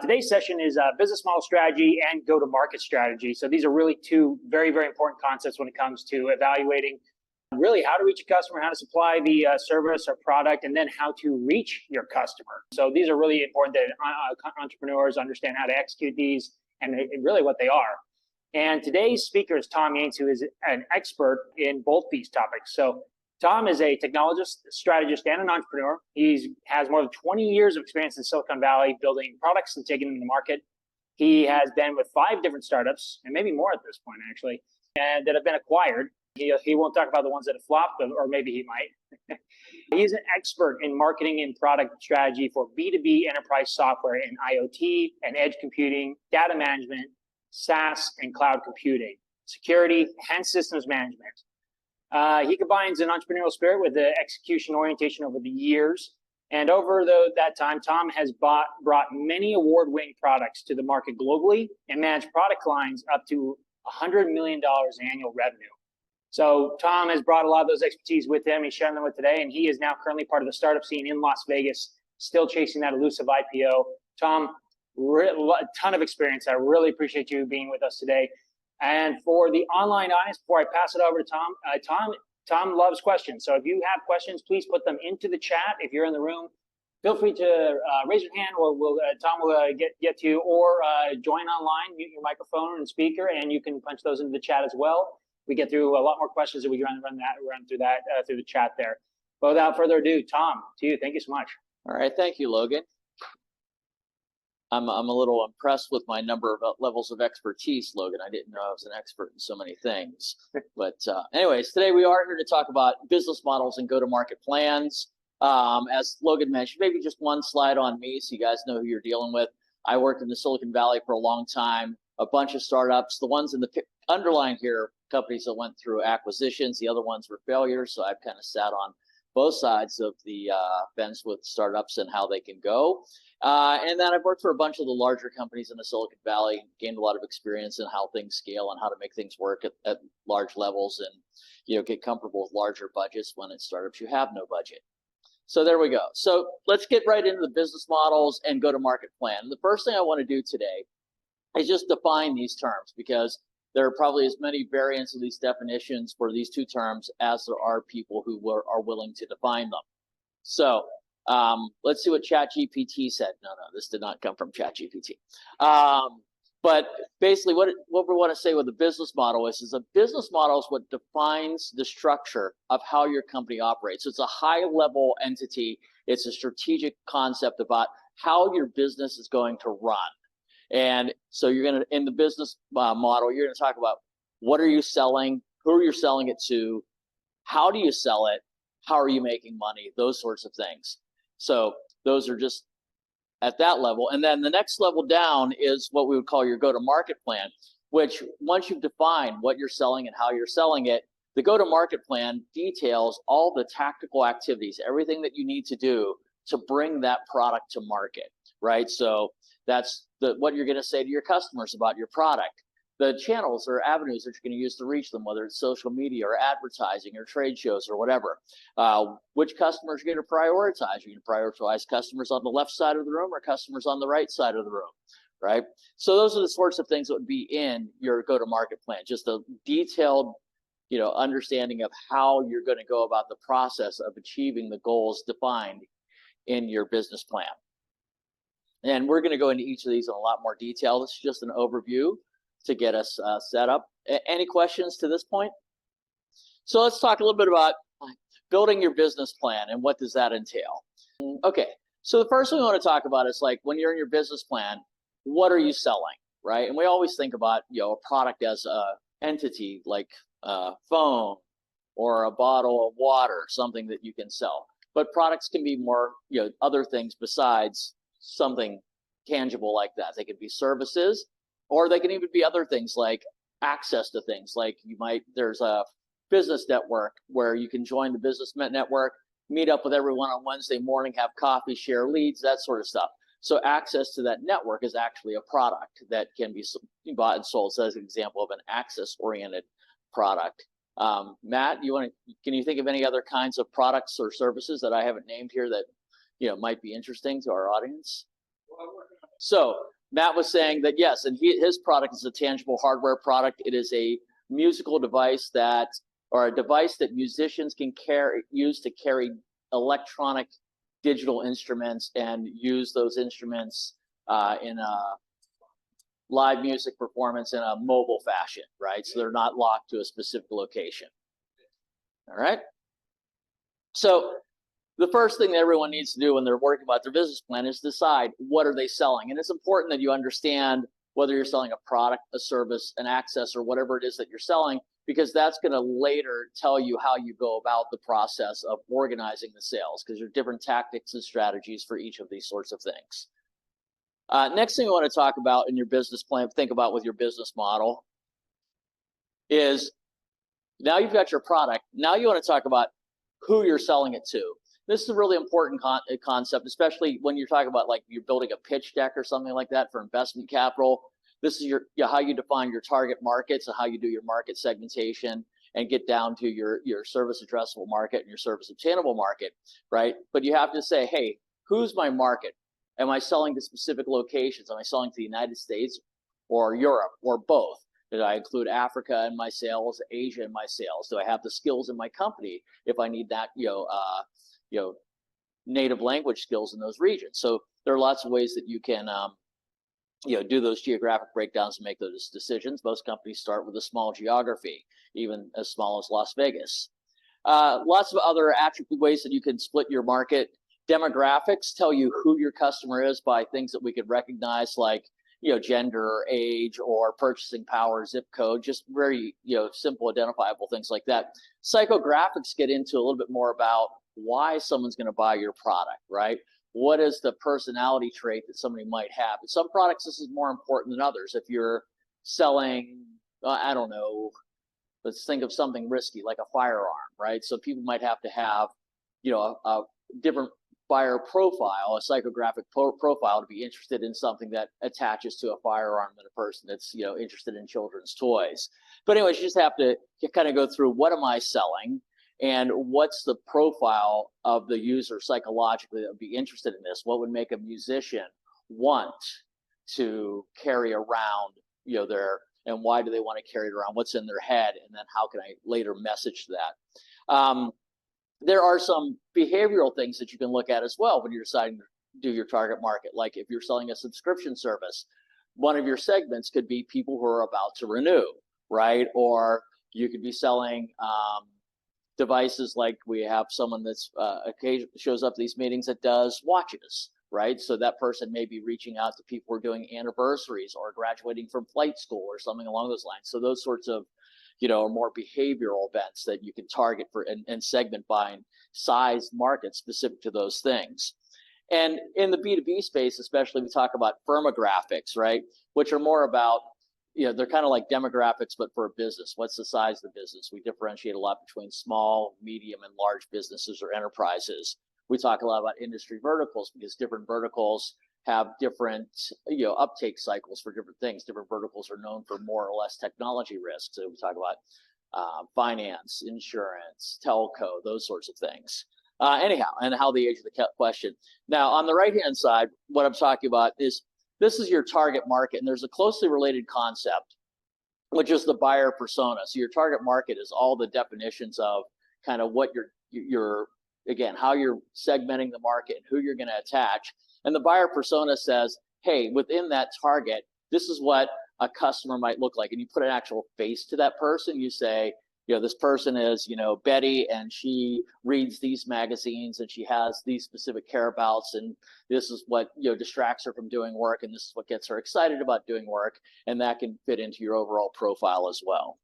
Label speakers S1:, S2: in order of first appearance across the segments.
S1: Today's session is business model strategy and go-to-market strategy. So these are really two very, very important concepts when it comes to evaluating really how to reach a customer, how to supply the service or product, and then how to reach your customer. So these are really important that entrepreneurs understand how to execute these and really what they are. And today's speaker is Tom Yates, who is an expert in both these topics. So Tom is a technologist, strategist, and an entrepreneur. He has more than 20 years of experience in Silicon Valley building products and taking them to market. He has been with 5 different startups, and maybe more at this point, actually, and that have been acquired. He won't talk about the ones that have flopped, or maybe he might. He's an expert in marketing and product strategy for B2B enterprise software in IoT and edge computing, data management, SaaS and cloud computing, security, and systems management. He combines an entrepreneurial spirit with the execution orientation over the years. And over that time, Tom has brought many award-winning products to the market globally and managed product lines up to $100 million annual revenue. So Tom has brought a lot of those expertise with him. He's sharing them with today, and he is now currently part of the startup scene in Las Vegas, still chasing that elusive IPO. Tom, a ton of experience. I really appreciate you being with us today. And for the online audience, before I pass it over to Tom, Tom loves questions. So if you have questions, please put them into the chat. If you're in the room, feel free to raise your hand. Tom will get to you, or join online, mute your microphone and speaker, and you can punch those into the chat as well. We get through a lot more questions, and we can run through the chat there. But without further ado, Tom, to you. Thank you so much.
S2: All right, thank you, Logan. I'm a little impressed with my number of levels of expertise, Logan. I didn't know I was an expert in so many things. But anyways, today we are here to talk about business models and go-to-market plans. As Logan mentioned, maybe just one slide on me so you guys know who you're dealing with. I worked in the Silicon Valley for a long time, a bunch of startups. The ones in the underline here, companies that went through acquisitions. The other ones were failures. So I've kind of sat on both sides of the fence with startups and how they can go. And then I've worked for a bunch of the larger companies in the Silicon Valley, gained a lot of experience in how things scale and how to make things work at large levels, and get comfortable with larger budgets. When at startups you have no budget. So there we go. So let's get right into the business models and go-to-market plan. The first thing I want to do today is just define these terms, because there are probably as many variants of these definitions for these two terms as there are people who are willing to define them. So let's see what ChatGPT said. No, this did not come from ChatGPT. But basically what we want to say with the business model is a business model is what defines the structure of how your company operates. It's a high-level entity. It's a strategic concept about how your business is going to run. And so you're going to, in the business model, you're going to talk about what are you selling, who are you selling it to, how do you sell it, how are you making money, those sorts of things. So those are just at that level. And then the next level down is what we would call your go-to-market plan, which once you've defined what you're selling and how you're selling it, the go-to-market plan details all the tactical activities, everything that you need to do to bring that product to market, right? So that's what you're going to say to your customers about your product. The channels or avenues that you're going to use to reach them, whether it's social media or advertising or trade shows or whatever. Which customers you're going to prioritize. You're going to prioritize customers on the left side of the room or customers on the right side of the room, right? So those are the sorts of things that would be in your go-to-market plan. Just a detailed, understanding of how you're going to go about the process of achieving the goals defined in your business plan. And we're going to go into each of these in a lot more detail. This is just an overview to get us set up. Any questions to this point? So let's talk a little bit about building your business plan and what does that entail. Okay, so the first thing we want to talk about is like when you're in your business plan, what are you selling, right? And we always think about a product as a entity like a phone or a bottle of water, something that you can sell. But products can be more, other things besides something tangible like that. They could be services, or they can even be other things like access to things. Like there's a business network where you can join the business network, meet up with everyone on Wednesday morning, have coffee, share leads, that sort of stuff. So access to that network is actually a product that can be bought and sold. So as an example of an access-oriented product. Matt, can you think of any other kinds of products or services that I haven't named here that might be interesting to our audience?
S3: Well, I'm working on
S2: So Matt was saying that yes, and his product is a tangible hardware product. It is a musical device or a device that musicians can use to carry electronic digital instruments and use those instruments in a live music performance in a mobile fashion, right? So they're not locked to a specific location. All right. So the first thing that everyone needs to do when they're working about their business plan is decide what are they selling. And it's important that you understand whether you're selling a product, a service, an access, or whatever it is that you're selling, because that's going to later tell you how you go about the process of organizing the sales, because there are different tactics and strategies for each of these sorts of things. Next thing I want to talk about in your business plan, think about with your business model, is now you've got your product. Now you want to talk about who you're selling it to. This is a really important concept, especially when you're talking about like you're building a pitch deck or something like that for investment capital. This is how you define your target markets and how you do your market segmentation and get down to your service addressable market and your service obtainable market, right? But you have to say, hey, who's my market? Am I selling to specific locations? Am I selling to the United States or Europe or both? Did I include Africa in my sales, Asia in my sales? Do I have the skills in my company if I need that, native language skills in those regions? So there are lots of ways that you can, do those geographic breakdowns and make those decisions. Most companies start with a small geography, even as small as Las Vegas. Lots of other attribute ways that you can split your market. Demographics tell you who your customer is by things that we could recognize, like gender or age or purchasing power, zip code, just very simple identifiable things like that. Psychographics get into a little bit more about why someone's going to buy your product, right? What is the personality trait that somebody might have? In some products, this is more important than others. If you're selling, I don't know, let's think of something risky like a firearm, right? So people might have to have, a different buyer profile, a psychographic profile, to be interested in something that attaches to a firearm than a person that's interested in children's toys. But anyways, you just have to kind of go through, what am I selling, and what's the profile of the user psychologically that would be interested in this? What would make a musician want to carry around and why do they want to carry it around? What's in their head, and then how can I later message that? There are some behavioral things that you can look at as well when you're deciding to do your target market. Like if you're selling a subscription service, one of your segments could be people who are about to renew, right? Or you could be selling devices, like we have someone that's occasionally shows up at these meetings that does watches, right? So that person may be reaching out to people who are doing anniversaries or graduating from flight school or something along those lines. So those sorts of more behavioral events that you can target for and segment by and size market specific to those things. And in the B2B space, especially, we talk about firmographics, right? Which are more about, they're kind of like demographics, but for a business. What's the size of the business? We differentiate a lot between small, medium, and large businesses or enterprises. We talk a lot about industry verticals because different verticals have different uptake cycles for different things. Different verticals are known for more or less technology risks. So we talk about finance, insurance, telco, those sorts of things. Anyhow, and how the age of the question. Now, on the right-hand side, what I'm talking about is this is your target market, and there's a closely related concept, which is the buyer persona. So your target market is all the definitions of kind of what you're again, how you're segmenting the market and who you're going to attach. And the buyer persona says, hey, within that target, this is what a customer might look like. And you put an actual face to that person. You say, this person is, Betty, and she reads these magazines and she has these specific care abouts, and this is what, distracts her from doing work, and this is what gets her excited about doing work. And that can fit into your overall profile as well.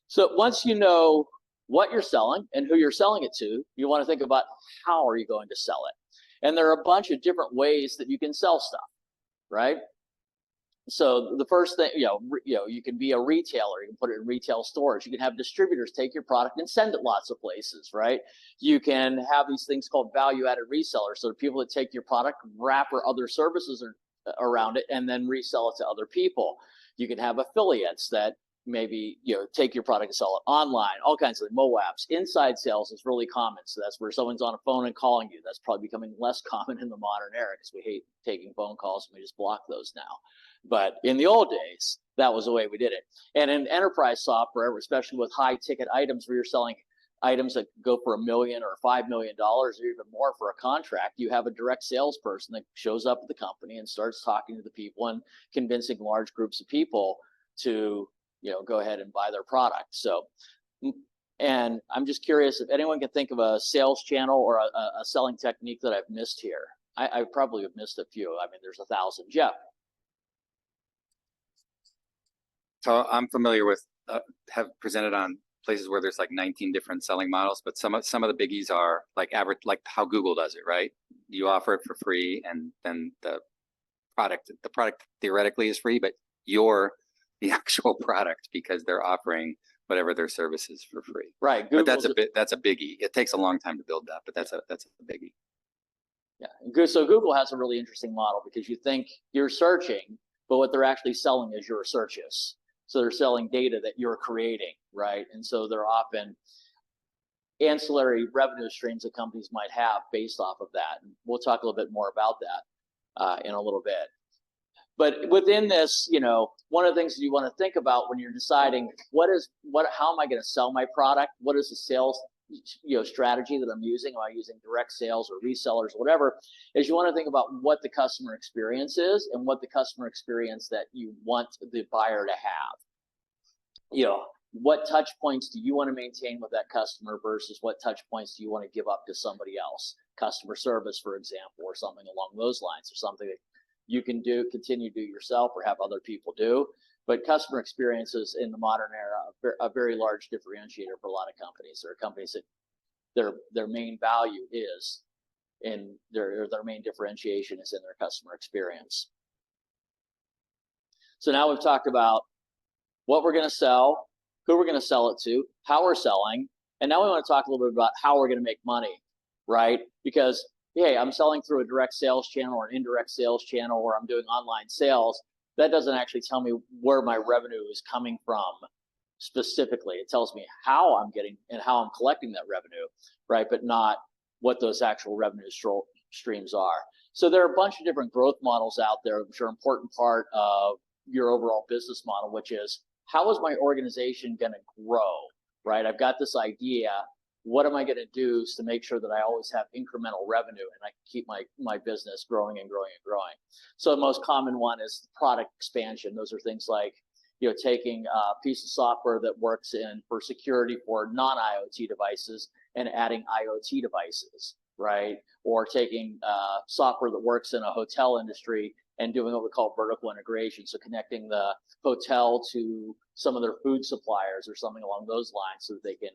S2: So once you know what you're selling and who you're selling it to, you want to think about how are you going to sell it. And there are a bunch of different ways that you can sell stuff, right? So the first thing, you can be a retailer. You can put it in retail stores. You can have distributors take your product and send it lots of places, right? You can have these things called value-added resellers. So the people that take your product, wrap or other services around it, and then resell it to other people. You can have affiliates that maybe, take your product and sell it online, all kinds of MOABs. Inside sales is really common. So that's where someone's on a phone and calling you. That's probably becoming less common in the modern era because we hate taking phone calls and we just block those now. But in the old days, that was the way we did it. And in enterprise software, especially with high ticket items where you're selling items that go for $1 million or $5 million or even more for a contract, you have a direct salesperson that shows up at the company and starts talking to the people and convincing large groups of people to go ahead and buy their product. So, and I'm just curious if anyone can think of a sales channel or a selling technique that I've missed here. I probably have missed a few. I mean, there's 1,000. Jeff.
S3: So I'm familiar with, have presented on places where there's like 19 different selling models, but some of the biggies are like average, like how Google does it, right? You offer it for free, and then the product theoretically is free, but you're the actual product because they're offering whatever their services for free.
S2: Right.
S3: But that's a biggie. It takes a long time to build that, but that's a biggie.
S2: Yeah. So Google has a really interesting model because you think you're searching, but what they're actually selling is your searches. So they're selling data that you're creating, right? And so they're often ancillary revenue streams that companies might have based off of that. And we'll talk a little bit more about that in a little bit. But within this, one of the things that you want to think about when you're deciding how am I going to sell my product? What is the sales strategy that I'm using? Am I using direct sales or resellers or whatever? Is you want to think about what the customer experience is and what the customer experience that you want the buyer to have. What touch points do you want to maintain with that customer versus what touch points do you want to give up to somebody else? Customer service, for example, or something along those lines, or something that you can continue to do yourself or have other people do. But customer experiences in the modern era are a very large differentiator for a lot of companies. There are companies that their main value is in their main differentiation is in their customer experience. So now we've talked about what we're going to sell, who we're going to sell it to, how we're selling, and now we want to talk a little bit about how we're going to make money, right? Because hey, I'm selling through a direct sales channel or an indirect sales channel, or I'm doing online sales. That doesn't actually tell me where my revenue is coming from specifically. It tells me how I'm getting and how I'm collecting that revenue, right? But not what those actual revenue streams are. So there are a bunch of different growth models out there, which are an important part of your overall business model, which is how is my organization going to grow, right? I've got this idea. What am I going to do to make sure that I always have incremental revenue and I keep my business growing and growing and growing? So the most common one is product expansion. Those are things like, taking a piece of software that works for security for non-IoT devices and adding IoT devices, right? Or taking software that works in a hotel industry and doing what we call vertical integration. So connecting the hotel to some of their food suppliers or something along those lines so that they can,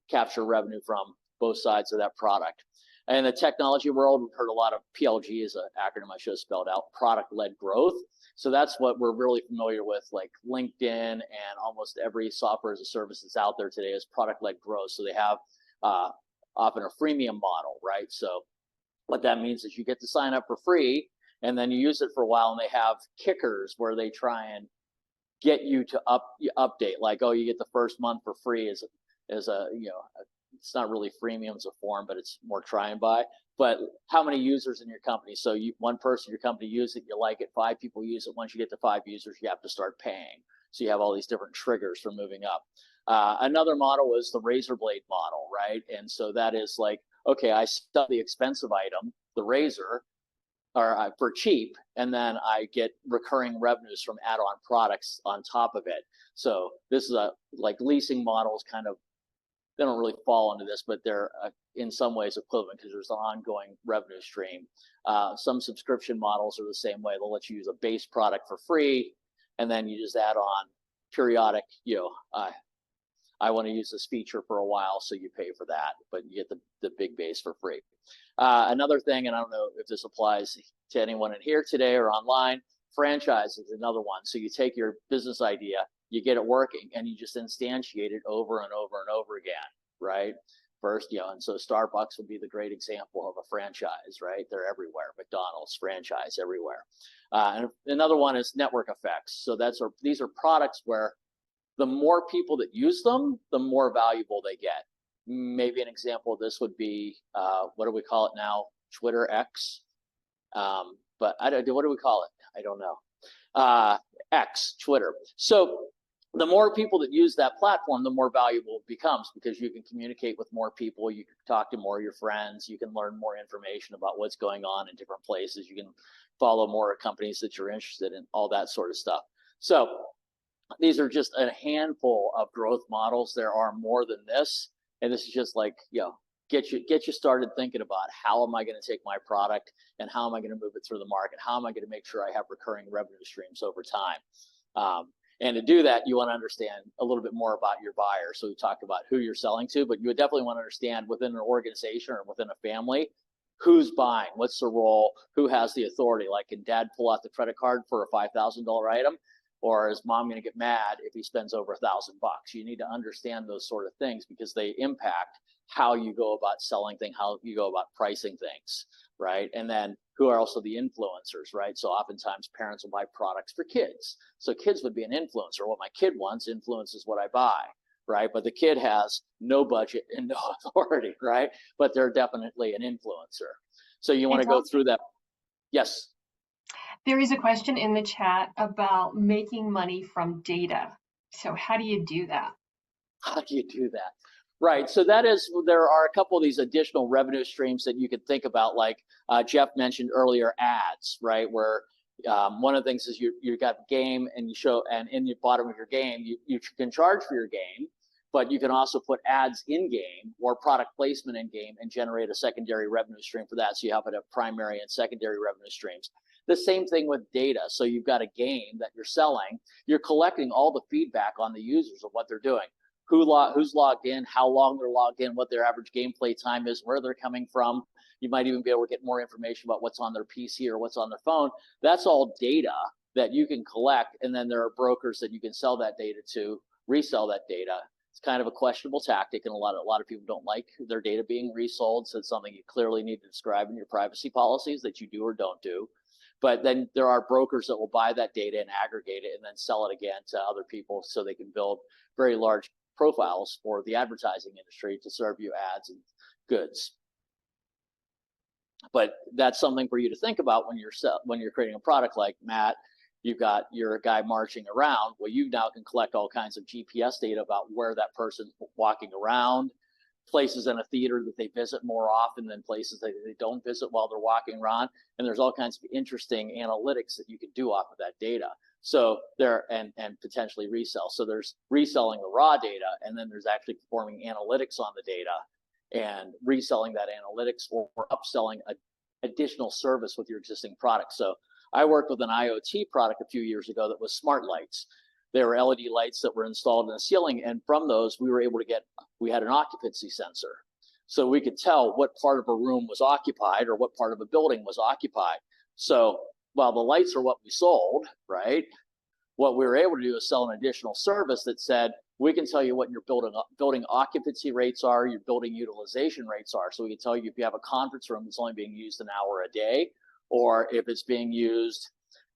S2: capture revenue from both sides of that product. And in the technology world, we've heard a lot of PLG is an acronym I should have spelled out, product-led growth. So that's what we're really familiar with, like LinkedIn and almost every software as a service that's out there today is product-led growth. So they have often a freemium model, right? So what that means is you get to sign up for free and then you use it for a while, and they have kickers where they try and get you to update, like, oh, you get the first month for free as a it's not really freemium as a form, but it's more try and buy. But how many users in your company? So one person in your company uses it, you like it, 5 people use it. Once you get to 5 users, you have to start paying. So you have all these different triggers for moving up. Another model is the razor blade model, right? And so that is like, okay, I sell the expensive item, the razor, for cheap, and then I get recurring revenues from add-on products on top of it. So this is like leasing models kind of, they don't really fall into this, but they're in some ways equivalent because there's an ongoing revenue stream. Some subscription models are the same way. They'll let you use a base product for free, and then you just add on periodic, I want to use this feature for a while, so you pay for that, but you get the big base for free. Another thing, and I don't know if this applies to anyone in here today or online, franchise is another one. So you take your business idea, you get it working, and you just instantiate it over and over and over again, right? First, and so Starbucks would be the great example of a franchise, right? They're everywhere. McDonald's, franchise everywhere. And another one is network effects. So these are products where the more people that use them, the more valuable they get. Maybe an example of this would be, what do we call it now? Twitter X. But what do we call it? I don't know. X, Twitter. So the more people that use that platform, the more valuable it becomes, because you can communicate with more people, you can talk to more of your friends, you can learn more information about what's going on in different places, you can follow more companies that you're interested in, all that sort of stuff. So these are just a handful of growth models. There are more than this, and this is just like, get you started thinking about, how am I going to take my product and how am I going to move it through the market? How am I going to make sure I have recurring revenue streams over time? And to do that, you want to understand a little bit more about your buyer. So we talked about who you're selling to, but you would definitely want to understand within an organization or within a family, who's buying, what's the role, who has the authority. Like, can dad pull out the credit card for a $5,000 item? Or is mom going to get mad if he spends over $1,000? You need to understand those sort of things, because they impact how you go about selling things, how you go about pricing things, right? And then who are also the influencers, right? So oftentimes parents will buy products for kids. So kids would be an influencer. What my kid wants influences what I buy, right? But the kid has no budget and no authority, right? But they're definitely an influencer. So you want to go through that. Yes.
S4: There is a question in the chat about making money from data. So how do you do that?
S2: How do you do that? Right. So there are a couple of these additional revenue streams that you could think about, like Jeff mentioned earlier, ads, right? Where one of the things is you got a game and you show, and in the bottom of your game, you can charge for your game, but you can also put ads in game or product placement in game and generate a secondary revenue stream for that. So you have a primary and secondary revenue streams. The same thing with data. So you've got a game that you're selling, you're collecting all the feedback on the users of what they're doing. Who's logged in, how long they're logged in, what their average gameplay time is, where they're coming from. You might even be able to get more information about what's on their PC or what's on their phone. That's all data that you can collect, and then there are brokers that you can sell that data to, resell that data. It's kind of a questionable tactic, and a lot of people don't like their data being resold, so it's something you clearly need to describe in your privacy policies that you do or don't do. But then there are brokers that will buy that data and aggregate it and then sell it again to other people, so they can build very large profiles for the advertising industry to serve you ads and goods. But that's something for you to think about when you're creating a product. Like Matt, you're a guy marching around. Well, you now can collect all kinds of GPS data about where that person's walking around, places in a theater that they visit more often than places that they don't visit while they're walking around. And there's all kinds of interesting analytics that you can do off of that data. So and potentially resell. So there's reselling the raw data, and then there's actually performing analytics on the data and reselling that analytics or upselling an additional service with your existing product. So I worked with an IoT product a few years ago that was smart lights. They were LED lights that were installed in the ceiling, and from those we had an occupancy sensor. So we could tell what part of a room was occupied or what part of a building was occupied. So while the lights are what we sold, right, what we were able to do is sell an additional service that said, we can tell you what your building occupancy rates are, your building utilization rates are. So we can tell you if you have a conference room that's only being used an hour a day, or if it's being used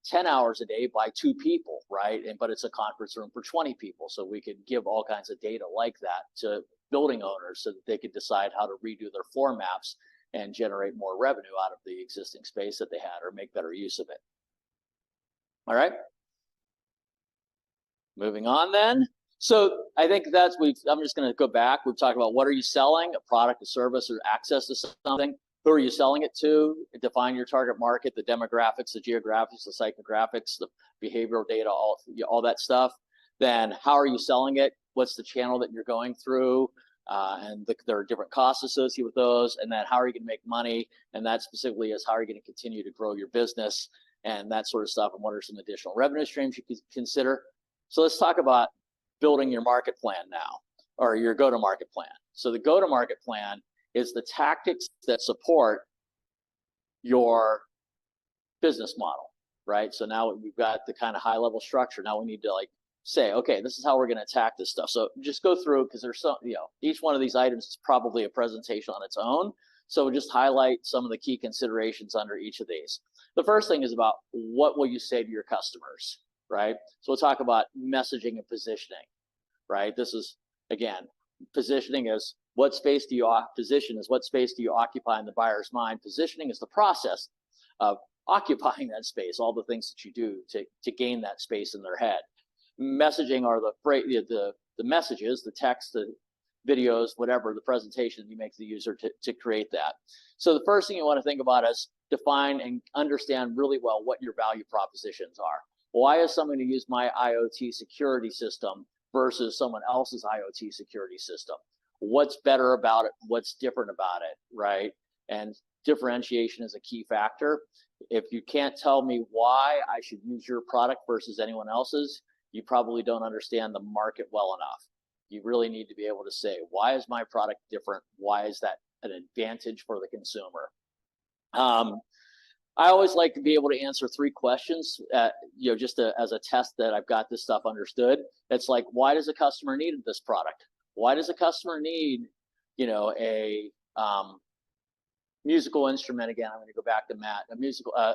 S2: 10 hours a day by 2 people, right? But it's a conference room for 20 people. So we could give all kinds of data like that to building owners so that they could decide how to redo their floor maps and generate more revenue out of the existing space that they had, or make better use of it. All right. Moving on then. So I think I'm just going to go back. We've talked about what are you selling, a product, a service, or access to something. Who are you selling it to? Define your target market, the demographics, the geographics, the psychographics, the behavioral data, all that stuff. Then how are you selling it? What's the channel that you're going through? There are different costs associated with those. And then how are you going to make money? And that specifically is how are you going to continue to grow your business and that sort of stuff. And what are some additional revenue streams you could consider? So let's talk about building your market plan now, or your go-to-market plan. So the go-to-market plan is the tactics that support your business model, right? So now we've got the kind of high-level structure. Now we need to say, okay, this is how we're going to attack this stuff. So just go through, because there's each one of these items is probably a presentation on its own. So we'll just highlight some of the key considerations under each of these. The first thing is about what will you say to your customers, right? So we'll talk about messaging and positioning. right? This is, again, positioning is what space do you position is what space do you occupy in the buyer's mind. Positioning is the process of occupying that space, all the things that you do to gain that space in their head. Messaging are the messages, the text, the videos, whatever, the presentation you make to the user to create that. So the first thing you want to think about is define and understand really well what your value propositions are. Why is someone going to use my IoT security system versus someone else's IoT security system? What's better about it? What's different about it, right? And differentiation is a key factor. If you can't tell me why I should use your product versus anyone else's, you probably don't understand the market well enough. You really need to be able to say, why is my product different? Why is that an advantage for the consumer? I always like to be able to answer 3 questions, just as a test that I've got this stuff understood. It's like, why does a customer need this product? Why does a customer need, a musical instrument? Again, I'm going to go back to Matt,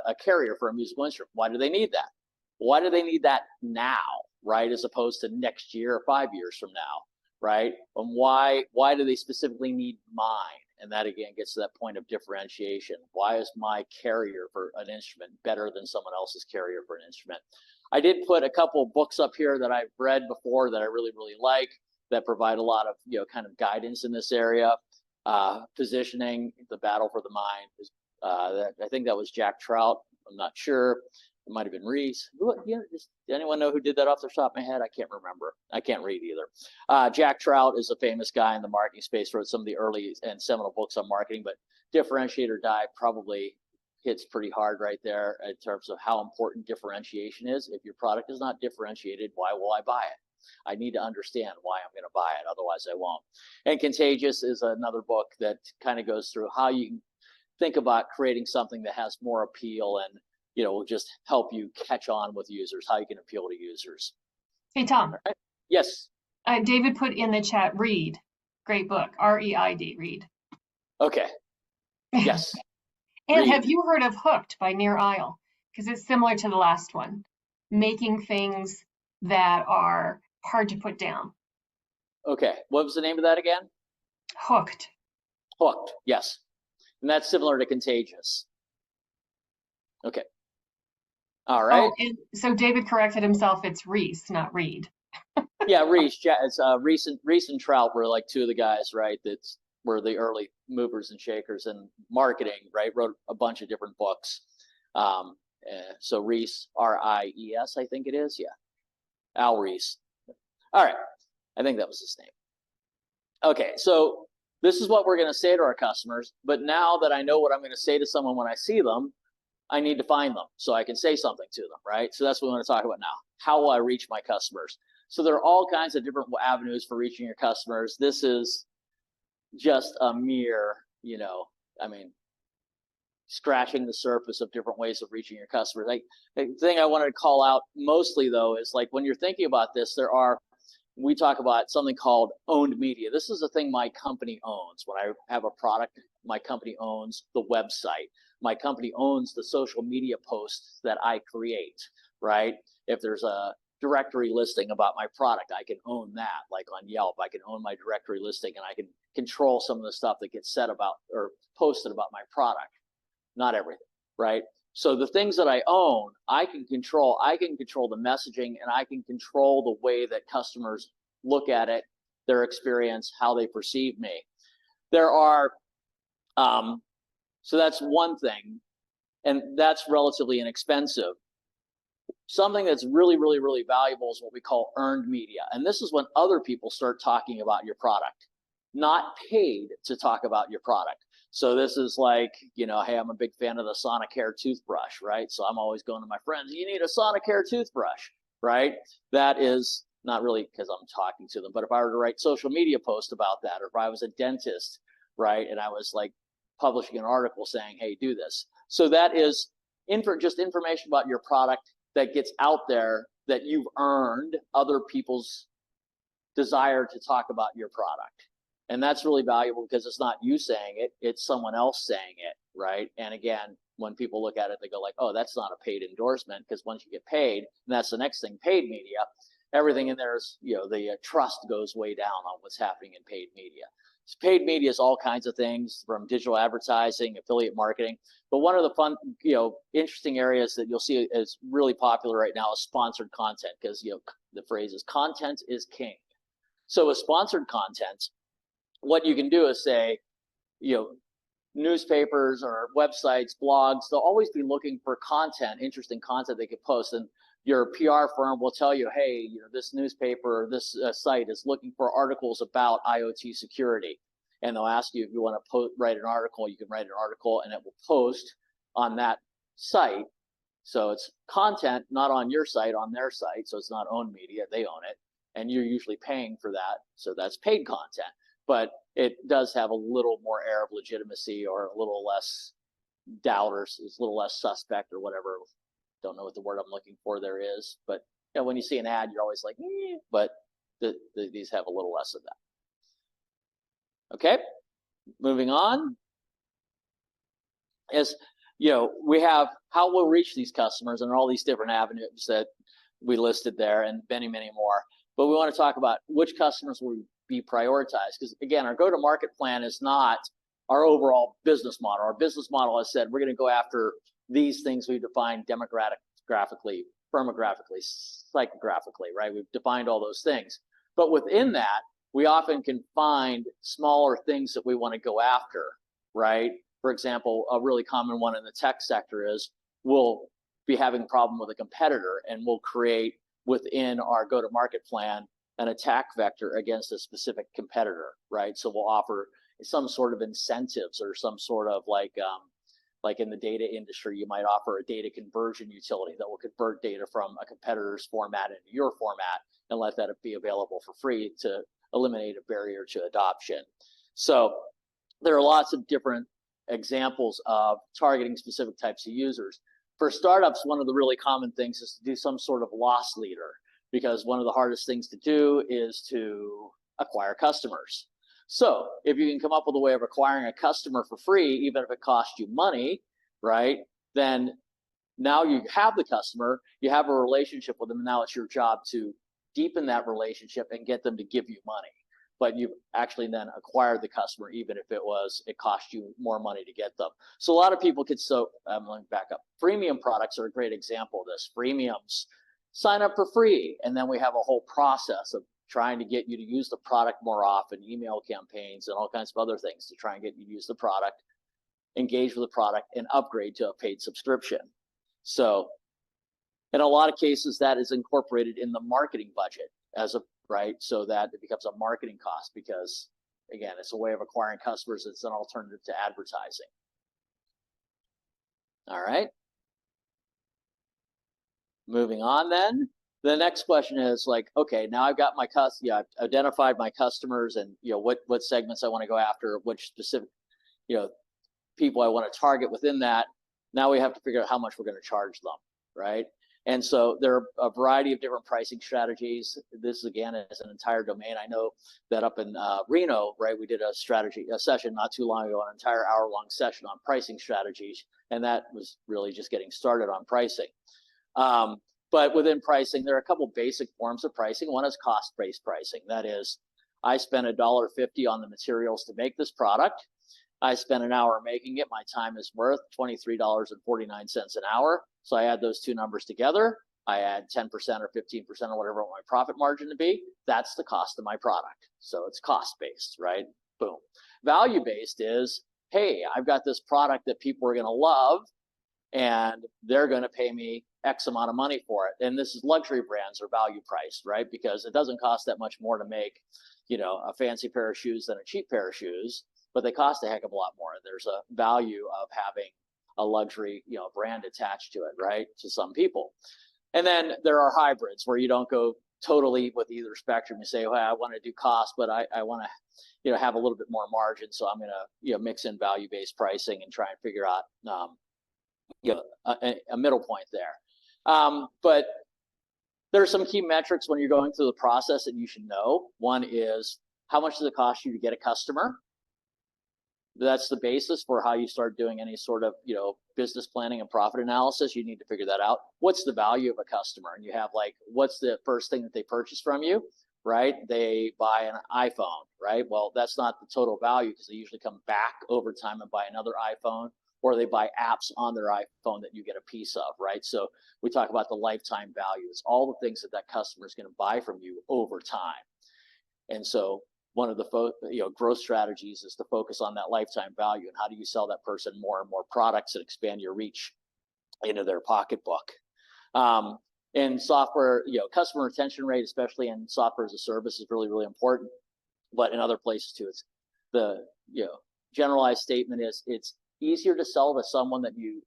S2: a carrier for a musical instrument. Why do they need that? Why do they need that now, right? As opposed to next year or 5 years from now, right? And why do they specifically need mine? And that again gets to that point of differentiation. Why is my carrier for an instrument better than someone else's carrier for an instrument? I did put a couple of books up here that I've read before that I really, really like, that provide a lot of, kind of guidance in this area. Positioning, The Battle for the Mind. I think that was Jack Trout. I'm not sure. It might have been Reese. Does anyone know who did that off the top of my head? I can't remember. I can't read either. Jack Trout is a famous guy in the marketing space, wrote some of the early and seminal books on marketing, but Differentiate or Die probably hits pretty hard right there in terms of how important differentiation is. If your product is not differentiated, why will I buy it? I need to understand why I'm going to buy it. Otherwise, I won't. And Contagious is another book that kind of goes through how you can think about creating something that has more appeal and will just help you catch on with users, how you can appeal to users.
S4: Hey, Tom.
S2: Right. Yes.
S4: David put in the chat, read. Great book. REID, read.
S2: Okay. Yes.
S4: And
S2: Read.
S4: Have you heard of Hooked by Nir Eyal? Because it's similar to the last one, making things that are hard to put down.
S2: Okay. What was the name of that again?
S4: Hooked.
S2: Hooked. Yes. And that's similar to Contagious. Okay. All right.
S4: Oh, and so David corrected himself. It's Reese, not Reed.
S2: Yeah, Reese. It's Reese and Trout were like 2 of the guys, right? That were the early movers and shakers in marketing, right? Wrote a bunch of different books. So Reese, R-I-E-S, I think it is. Yeah. Al Reese. All right. I think that was his name. Okay. So this is what we're going to say to our customers. But now that I know what I'm going to say to someone when I see them, I need to find them so I can say something to them, right? So that's what we want to talk about now. How will I reach my customers? So there are all kinds of different avenues for reaching your customers. This is just a mere, scratching the surface of different ways of reaching your customers. Like, the thing I wanted to call out mostly though is like when you're thinking about this, we talk about something called owned media. This is a thing my company owns. When I have a product, my company owns the website. My company owns the social media posts that I create, right? If there's a directory listing about my product, I can own that. Like on Yelp, I can own my directory listing and I can control some of the stuff that gets said about or posted about my product. Not everything, right? So the things that I own, I can control. I can control the messaging and I can control the way that customers look at it, their experience, how they perceive me. There are, so that's one thing, and that's relatively inexpensive. Something that's really, really, really valuable is what we call earned media. And this is when other people start talking about your product, not paid to talk about your product. So this is like, hey, I'm a big fan of the Sonicare toothbrush, right? So I'm always going to my friends, you need a Sonicare toothbrush, right? That is not really because I'm talking to them, but if I were to write social media posts about that, or if I was a dentist, right, and I was like publishing an article saying, hey, do this. So that is just information about your product that gets out there that you've earned other people's desire to talk about your product. And that's really valuable because it's not you saying it, it's someone else saying it, right? And again, when people look at it, they go like, oh, that's not a paid endorsement, because once you get paid, and that's the next thing, paid media, everything in there is, the trust goes way down on what's happening in paid media. So paid media is all kinds of things, from digital advertising, affiliate marketing. But one of the fun, interesting areas that you'll see is really popular right now is sponsored content, because, the phrase is content is king. So with sponsored content, what you can do is say, newspapers or websites, blogs, they'll always be looking for content, interesting content they could post. And your PR firm will tell you, hey, this newspaper, or this site is looking for articles about IoT security. And they'll ask you if you want to write an article. You can write an article and it will post on that site. So it's content, not on your site, on their site. So it's not owned media, they own it. And you're usually paying for that. So that's paid content. But it does have a little more air of legitimacy, or a little less doubters, it's a little less suspect, or whatever. Don't know what the word I'm looking for there is. But when you see an ad, you're always like, but these have a little less of that. Okay, moving on. As we have how we'll reach these customers and all these different avenues that we listed there, and many, many more. But we want to talk about which customers will be prioritized, because again, our go-to-market plan is not our overall business model. Our business model has said we're going to go after these things we define demographically, firmographically, psychographically, right? We've defined all those things. But within that, we often can find smaller things that we want to go after, right? For example, a really common one in the tech sector is we'll be having a problem with a competitor, and we'll create within our go-to-market plan an attack vector against a specific competitor, right? So we'll offer some sort of incentives, or some sort of like in the data industry, you might offer a data conversion utility that will convert data from a competitor's format into your format, and let that be available for free to eliminate a barrier to adoption. So there are lots of different examples of targeting specific types of users. For startups, one of the really common things is to do some sort of loss leader, because one of the hardest things to do is to acquire customers. So if you can come up with a way of acquiring a customer for free, even if it costs you money, right, then now you have the customer, you have a relationship with them, and now it's your job to deepen that relationship and get them to give you money. But you actually then acquired the customer, even if it cost you more money to get them. So a lot of people could, let me back up. Freemium products are a great example of this. Freemiums, sign up for free, and then we have a whole process of trying to get you to use the product more often, email campaigns and all kinds of other things to try and get you to use the product, engage with the product, and upgrade to a paid subscription. So in a lot of cases, that is incorporated in the marketing budget right? So that it becomes a marketing cost, because again, it's a way of acquiring customers. It's an alternative to advertising. All right. Moving on then. The next question is like, okay, now I've got my I've identified my customers, and what segments I want to go after, which specific people I want to target within that. Now we have to figure out how much we're going to charge them, right? And so there are a variety of different pricing strategies. This again is an entire domain. I know that up in Reno, right, we did a session not too long ago, an entire hour-long session on pricing strategies, and that was really just getting started on pricing. But within pricing, there are a couple basic forms of pricing. One is cost-based pricing. That is, I spent $1.50 on the materials to make this product. I spent an hour making it. My time is worth $23.49 an hour. So I add those two numbers together. I add 10% or 15% or whatever I want my profit margin to be. That's the cost of my product. So it's cost-based, right? Boom. Value-based is, hey, I've got this product that people are going to love, and they're going to pay me X amount of money for it. And this is luxury brands are value priced, right? Because it doesn't cost that much more to make, a fancy pair of shoes than a cheap pair of shoes, but they cost a heck of a lot more. There's a value of having a luxury, brand attached to it, right? To some people. And then there are hybrids where you don't go totally with either spectrum. You say, well, I want to do cost, but I want to, have a little bit more margin. So I'm going to, mix in value-based pricing and try and figure out, a middle point there. But there are some key metrics when you're going through the process that you should know. One is, how much does it cost you to get a customer? that's the basis for how you start doing any sort of, business planning and profit analysis. You need to figure that out. What's the value of a customer? And you have like, what's the first thing that they purchase from you, right? They buy an iPhone, right? Well, that's not the total value, because they usually come back over time and buy another iPhone, or they buy apps on their iPhone that you get a piece of, right? So we talk about the lifetime value. It's all the things that customer is going to buy from you over time. And so one of the growth strategies is to focus on that lifetime value, and how do you sell that person more and more products and expand your reach into their pocketbook. In software, customer retention rate, especially in software as a service, is really, really important. But in other places too, it's the generalized statement is it's easier to sell to someone that you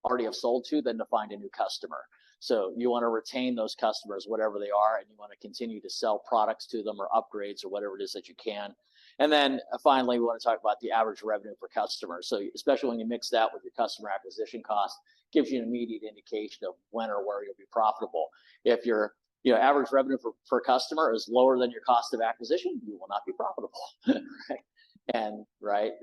S2: already have sold to than to find a new customer. So you want to retain those customers, whatever they are, and you want to continue to sell products to them or upgrades or whatever it is that you can. And then finally, we want to talk about the average revenue per customer. So especially when you mix that with your customer acquisition cost, gives you an immediate indication of when or where you'll be profitable. If your average revenue per customer is lower than your cost of acquisition, you will not be profitable. Right? And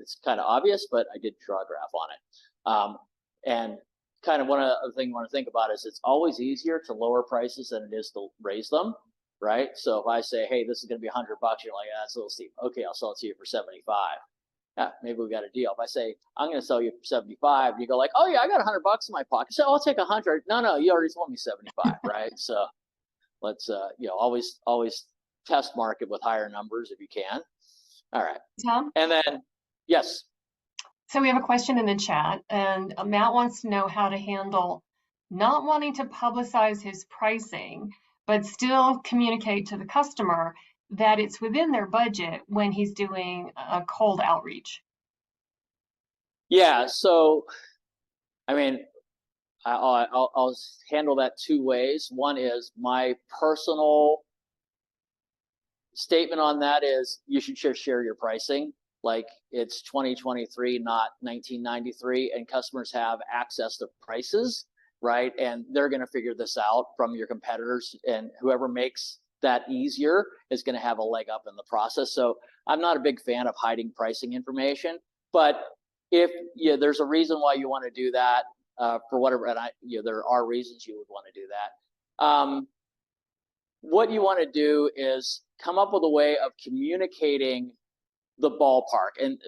S2: it's kind of obvious, but I did draw a graph on it. And kind of one of the things you want to think about is it's always easier to lower prices than it is to raise them, right? So if I say, hey, this is going to be $100, you're like, that's a little steep. Okay, I'll sell it to you for 75. Yeah, maybe we got a deal. If I say, I'm going to sell you for 75, you go like, oh yeah, I got $100 in my pocket. So I'll take 100. No, you already told me 75, right? So let's, always test market with higher numbers if you can. All right.
S4: Tom?
S2: And then, yes.
S4: So we have a question in the chat, and Matt wants to know how to handle not wanting to publicize his pricing, but still communicate to the customer that it's within their budget when he's doing a cold outreach.
S2: Yeah, so, I mean, I'll handle that two ways. One is my personal statement on that is you should just share your pricing. Like it's 2023, not 1993, and customers have access to prices, right? And they're going to figure this out from your competitors, and whoever makes that easier is going to have a leg up in the process. So I'm not a big fan of hiding pricing information, but if there's a reason why you want to do that for whatever, and there are reasons you would want to do that. What you want to do is come up with a way of communicating the ballpark. And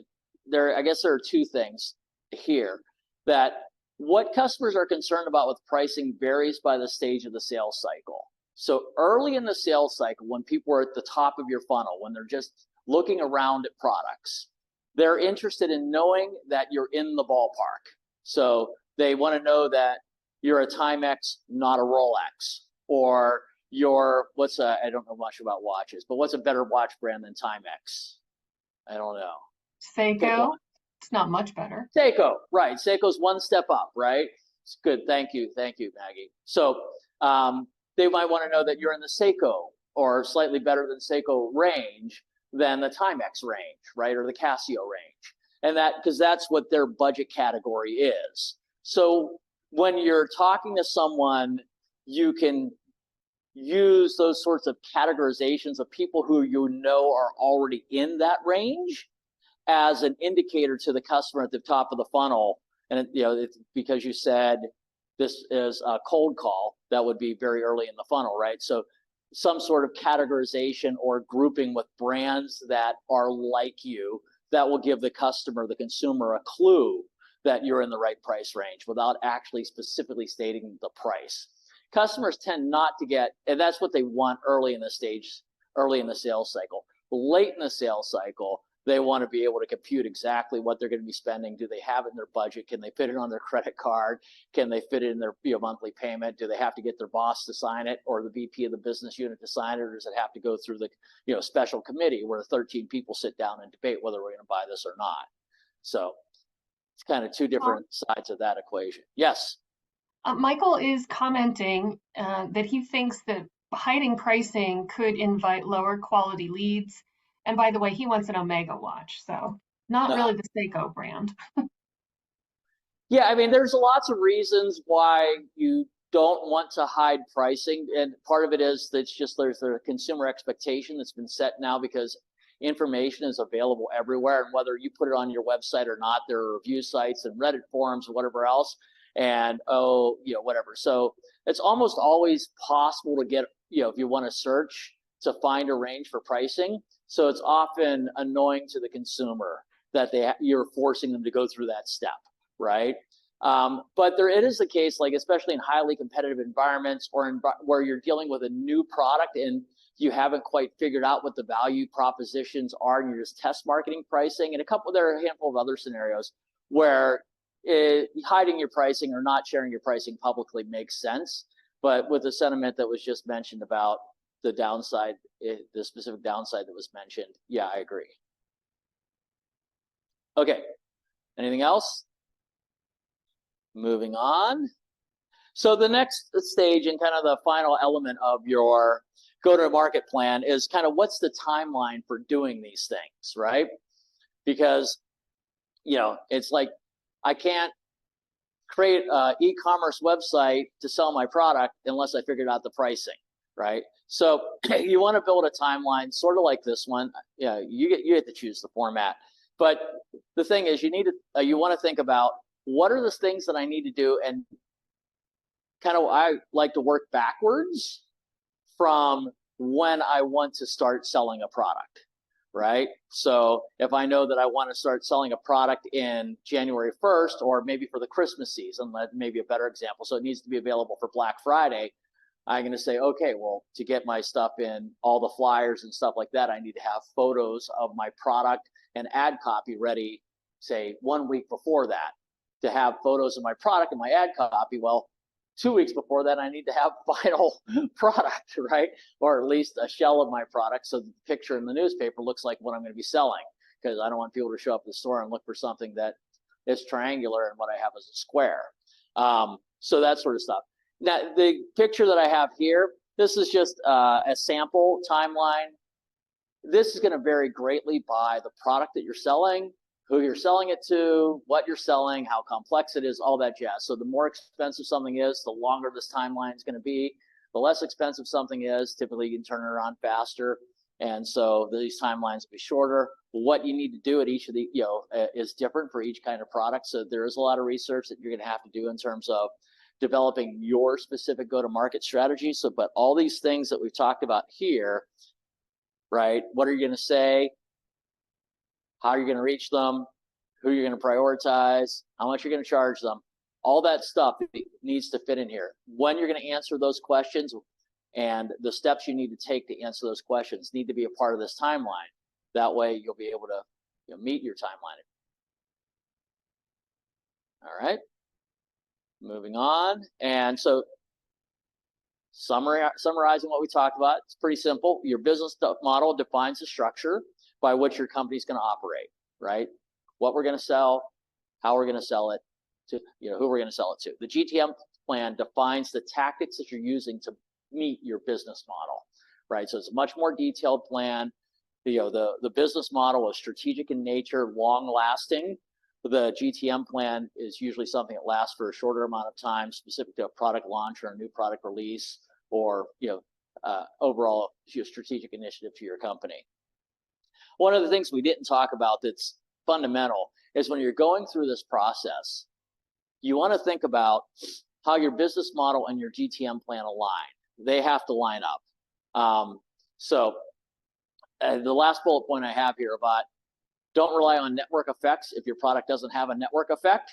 S2: I guess there are two things here. That what customers are concerned about with pricing varies by the stage of the sales cycle. So early in the sales cycle, when people are at the top of your funnel, when they're just looking around at products, they're interested in knowing that you're in the ballpark. So they want to know that you're a Timex, not a Rolex, or I don't know much about watches, but what's a better watch brand than Timex? I don't know.
S4: Seiko? It's not much better.
S2: Seiko, right. Seiko's one step up, right? It's good. Thank you, Maggie. So they might want to know that you're in the Seiko or slightly better than Seiko range than the Timex range, right? Or the Casio range. And because that's what their budget category is. So when you're talking to someone, you can use those sorts of categorizations of people who are already in that range as an indicator to the customer at the top of the funnel. And it's because you said this is a cold call, that would be very early in the funnel, right? So some sort of categorization or grouping with brands that are like you that will give the consumer a clue that you're in the right price range without actually specifically stating the price. Customers tend not to get, and that's what they want early in the sales cycle. Late in the sales cycle, they want to be able to compute exactly what they're going to be spending. Do they have it in their budget? Can they fit it on their credit card? Can they fit it in their monthly payment? Do they have to get their boss to sign it or the VP of the business unit to sign it? Or does it have to go through the special committee where 13 people sit down and debate whether we're going to buy this or not? So it's kind of two different sides of that equation. Yes.
S4: Michael is commenting that he thinks that hiding pricing could invite lower quality leads. And by the way, he wants an Omega watch, so not really the Seiko brand.
S2: Yeah, I mean, there's lots of reasons why you don't want to hide pricing. And part of it is there's a consumer expectation that's been set now because information is available everywhere, and whether you put it on your website or not, there are review sites and Reddit forums or whatever else, and whatever. So it's almost always possible to get, if you want to search, to find a range for pricing. So it's often annoying to the consumer that you're forcing them to go through that step, right? But it is the case, like especially in highly competitive environments or where you're dealing with a new product and you haven't quite figured out what the value propositions are, and you're just test marketing pricing. And there are a handful of other scenarios where hiding your pricing or not sharing your pricing publicly makes sense. But with the sentiment that was just mentioned about the downside, the specific downside that was mentioned, yeah, I agree. Okay, anything else? Moving on. So the next stage and kind of the final element of your go-to-market plan is kind of what's the timeline for doing these things, right? Because, it's like I can't create an e-commerce website to sell my product unless I figured out the pricing, right? So you want to build a timeline sort of like this one. Yeah, you get to choose the format. But the thing is, you want to think about what are the things that I need to do, and kind of I like to work backwards from when I want to start selling a product, right? So if I know that I want to start selling a product in January 1st, or maybe for the Christmas season, that may be a better example. So it needs to be available for Black Friday. I'm going to say, okay, well, to get my stuff in all the flyers and stuff like that, I need to have photos of my product and ad copy ready, say 1 week before that. To have photos of my product and my ad copy, well, 2 weeks before that, I need to have final product, right? Or at least a shell of my product, so the picture in the newspaper looks like what I'm going to be selling, because I don't want people to show up at the store and look for something that is triangular and what I have is a square. So that sort of stuff. Now, the picture that I have here, this is just a sample timeline. This is going to vary greatly by the product that you're selling, who you're selling it to, what you're selling, how complex it is, all that jazz. So the more expensive something is, the longer this timeline is going to be. The less expensive something is, typically you can turn it around faster. And so these timelines will be shorter. What you need to do at each of the, is different for each kind of product. So there is a lot of research that you're going to have to do in terms of developing your specific go-to-market strategy. So, but all these things that we've talked about here, right? What are you going to say? How are you going to reach them? Who you're going to prioritize? How much you're going to charge them? All that stuff needs to fit in here. When you're going to answer those questions and the steps you need to take to answer those questions need to be a part of this timeline. That way you'll be able to meet your timeline. All right. Moving on. And so summarizing what we talked about, it's pretty simple. Your business model defines the structure by which your company's going to operate, right? What we're going to sell, how we're going to sell it to, who we're going to sell it to. The GTM plan defines the tactics that you're using to meet your business model, right? So it's a much more detailed plan. The business model is strategic in nature, long lasting. The GTM plan is usually something that lasts for a shorter amount of time, specific to a product launch or a new product release, or overall strategic initiative to your company. One of the things we didn't talk about that's fundamental is when you're going through this process, you want to think about how your business model and your GTM plan align. They have to line up. So the last bullet point I have here about don't rely on network effects if your product doesn't have a network effect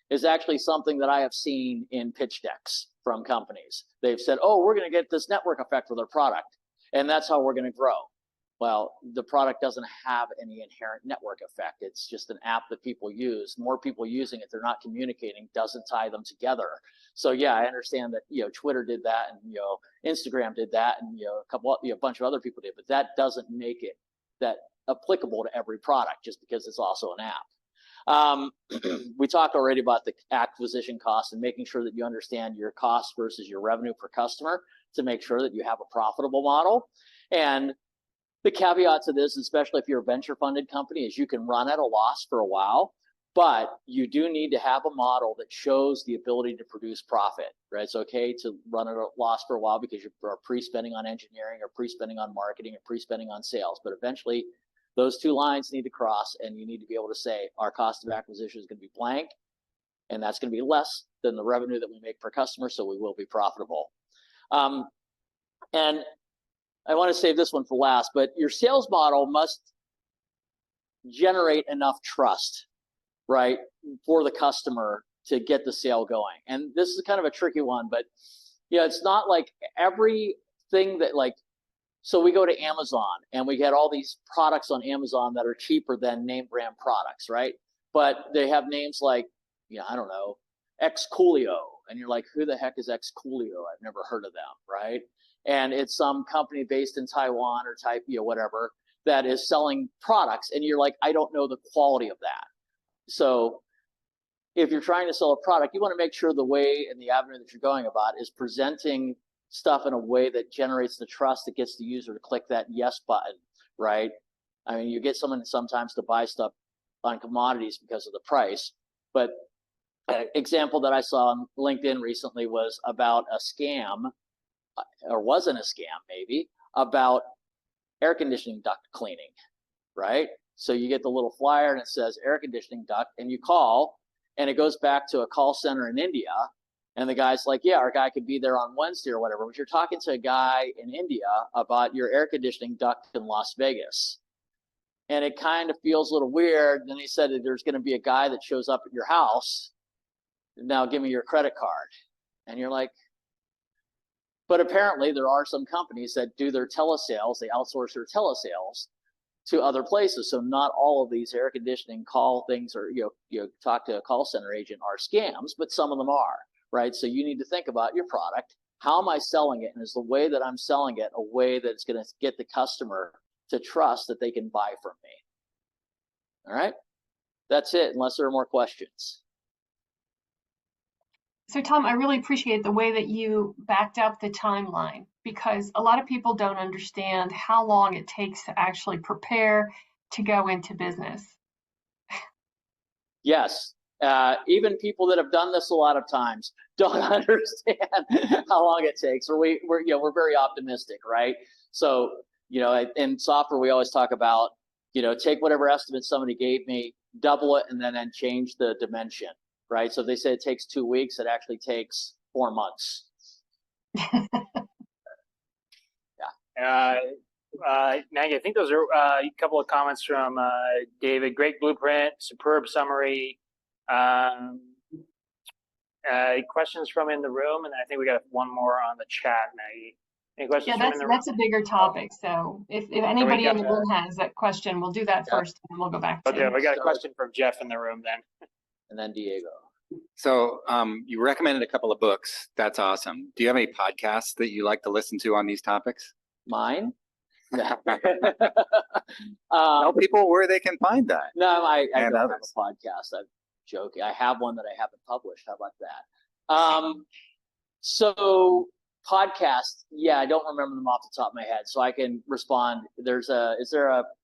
S2: is actually something that I have seen in pitch decks from companies. They've said, oh, we're going to get this network effect with our product, and that's how we're going to grow. Well, the product doesn't have any inherent network effect. It's just an app that people use. More people using it, they're not communicating, doesn't tie them together. So yeah, I understand that Twitter did that, and Instagram did that, and a bunch of other people did, but that doesn't make it that applicable to every product just because it's also an app. We talked already about the acquisition costs and making sure that you understand your cost versus your revenue per customer to make sure that you have a profitable model. And the caveat to this, especially if you're a venture funded company, is you can run at a loss for a while, but you do need to have a model that shows the ability to produce profit, right? It's okay to run at a loss for a while because you're pre-spending on engineering or pre-spending on marketing or pre-spending on sales, but eventually Those two lines need to cross, and you need to be able to say our cost of acquisition is going to be blank, and that's going to be less than the revenue that we make per customer, so we will be profitable. And I want to save this one for last, but your sales model must generate enough trust, right, for the customer to get the sale going. And this is kind of a tricky one, but it's not like everything that, like, so we go to Amazon and we get all these products on Amazon that are cheaper than name brand products, right? But they have names like, I don't know, Xcoolio. And you're like, who the heck is Xcoolio? I've never heard of them, right? And it's some company based in Taiwan or whatever, that is selling products. And you're like, I don't know the quality of that. So if you're trying to sell a product, you want to make sure the way and the avenue that you're going about is presenting stuff in a way that generates the trust that gets the user to click that yes button, right? I mean, you get someone sometimes to buy stuff on commodities because of the price, but an example that I saw on LinkedIn recently was about a scam, or wasn't a scam maybe, about air conditioning duct cleaning, right? So you get the little flyer and it says air conditioning duct, and you call, and it goes back to a call center in India, and the guy's like, yeah, our guy could be there on Wednesday or whatever, but you're talking to a guy in India about your air conditioning duct in Las Vegas. And it kind of feels a little weird. Then he said that there's going to be a guy that shows up at your house. Now give me your credit card. And you're like, but apparently there are some companies that do their telesales, they outsource their telesales to other places. So not all of these air conditioning call things, or you talk to a call center agent, are scams, but some of them are, right? So you need to think about your product. How am I selling it? And is the way that I'm selling it a way that's going to get the customer to trust that they can buy from me? All right, that's it, unless there are more questions.
S4: So Tom, I really appreciate the way that you backed up the timeline, because a lot of people don't understand how long it takes to actually prepare to go into business.
S2: Yes, even people that have done this a lot of times don't understand how long it takes. Or we're very optimistic, right? So in software we always talk about take whatever estimate somebody gave me, double it, and then change the dimension. Right. So if they say it takes 2 weeks, it actually takes 4 months.
S1: Yeah. Maggie, I think those are a couple of comments from David. Great blueprint, superb summary. Questions from in the room, and I think we got one more on the chat, Maggie. Any questions from in the room?
S4: That's a bigger topic. So if anybody in the room has that question, we'll do that first, and we'll go back to.
S1: Okay, we got a question from Jeff in the room then.
S2: And then Diego.
S3: So you recommended a couple of books. That's awesome. Do you have any podcasts that you like to listen to on these topics?
S2: Mine? No.
S3: Tell people where they can find that.
S2: No, I don't have a podcast. I'm joking. I have one that I haven't published. How about that? So podcasts, yeah, I don't remember them off the top of my head, so I can respond.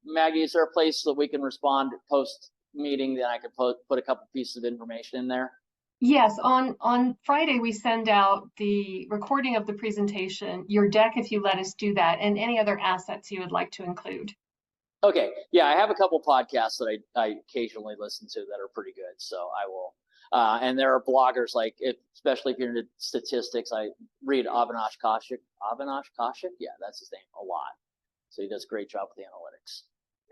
S2: Maggie, is there a place that we can respond post meeting that I could put a couple pieces of information in there?
S4: Yes, on Friday we send out the recording of the presentation, your deck if you let us do that, and any other assets you would like to include.
S2: Okay, yeah, I have a couple podcasts that I occasionally listen to that are pretty good, so I will. And there are bloggers especially if you're into statistics, I read Avinash Kaushik, yeah, that's his name, a lot. So he does a great job with the analytics.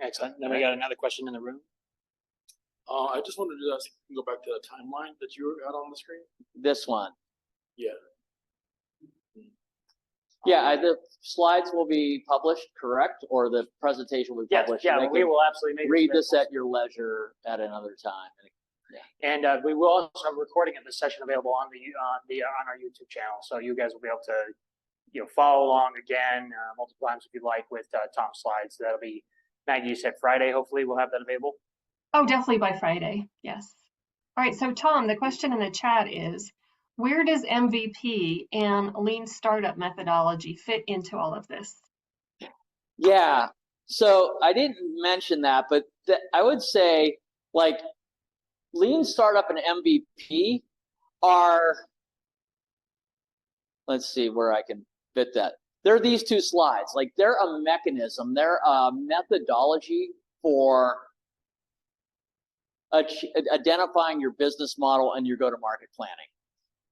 S1: Excellent. Then we got another question in the room.
S5: I just wanted to go back to the timeline that you had on the screen.
S2: This one.
S5: Yeah.
S2: Yeah, the slides will be published, correct? Or the presentation will be published?
S1: Yeah, we will absolutely
S2: read this at your leisure at another time.
S1: Yeah. And we will also have a recording of this session available on our YouTube channel, so you guys will be able to follow along again multiple times if you like with Tom's slides. That'll be, Maggie, you said Friday. Hopefully, we'll have that available.
S4: Oh, definitely by Friday. Yes. All right. So, Tom, the question in the chat is, where does MVP and lean startup methodology fit into all of this?
S2: Yeah. So I didn't mention that, but I would say lean startup and MVP are, let's see where I can fit that. They're these two slides. They're a mechanism. They're a methodology for identifying your business model and your go-to-market planning,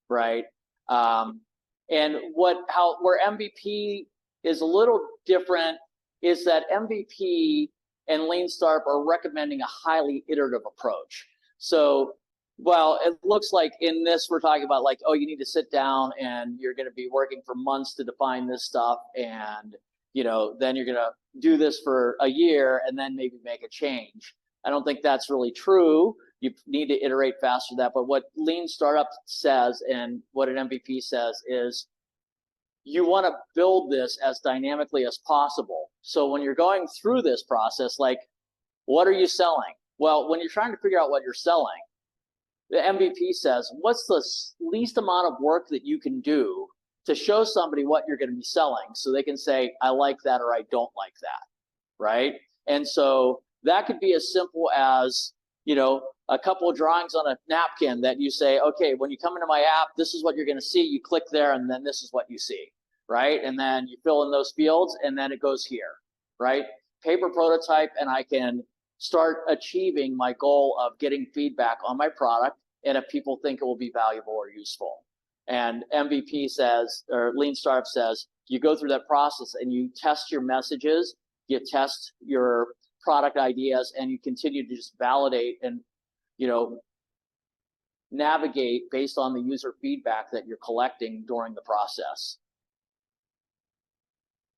S2: right? And where MVP is a little different is that MVP and Lean Startup are recommending a highly iterative approach. So, well, it looks like in this we're talking about like, oh, you need to sit down and you're going to be working for months to define this stuff, and then you're going to do this for a year and then maybe make a change. I don't think that's really true. You need to iterate faster than that. But what Lean Startup says and what an MVP says is you want to build this as dynamically as possible. So when you're going through this process, like, what are you selling? Well, when you're trying to figure out what you're selling, the MVP says, what's the least amount of work that you can do to show somebody what you're going to be selling so they can say, I like that or I don't like that, right? And so that could be as simple as, a couple of drawings on a napkin that you say, okay, when you come into my app, this is what you're going to see. You click there and then this is what you see, right? And then you fill in those fields and then it goes here, right? Paper prototype, and I can start achieving my goal of getting feedback on my product and if people think it will be valuable or useful. And MVP says, or Lean Startup says, you go through that process and you test your messages, you test your product ideas, and you continue to just validate and navigate based on the user feedback that you're collecting during the process.